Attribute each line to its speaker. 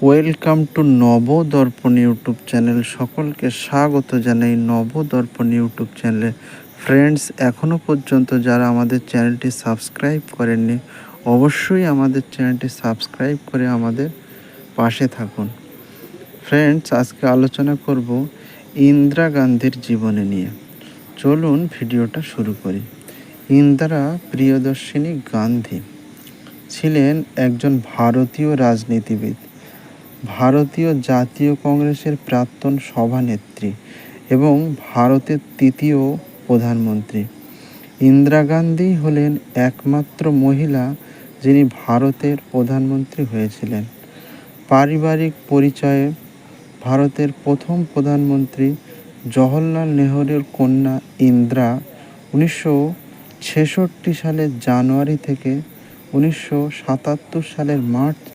Speaker 1: Welcome to Nabadarpan YouTube channel. সকলকে স্বাগত জানাই নবদর্পণ ইউটিউব চ্যানেলে। ফ্রেন্ডস, এখনও পর্যন্ত যারা আমাদের চ্যানেলটি সাবস্ক্রাইব করেননি, অবশ্যই আমাদের চ্যানেলটি সাবস্ক্রাইব করে আমাদের পাশে থাকুন। ফ্রেন্ডস, আজকে আলোচনা করব ইন্দিরা গান্ধীর জীবনী নিয়ে। চলুন ভিডিওটা শুরু করি। ইন্দিরা প্রিয়দর্শিনী গান্ধী ছিলেন একজন ভারতীয় রাজনীতিবিদ, ভারতীয় জাতীয় কংগ্রেসের প্রাক্তন সভানেত্রী এবং ভারতের তৃতীয় প্রধানমন্ত্রী। ইন্দিরা গান্ধী হলেন একমাত্র মহিলা যিনি ভারতের প্রধানমন্ত্রী হয়েছিলেন। পারিবারিক পরিচয়ে ভারতের প্রথম প্রধানমন্ত্রী জওহরলাল নেহরুর কন্যা ইন্দিরা 1966 সালের জানুয়ারি থেকে 1977 সালের মার্চ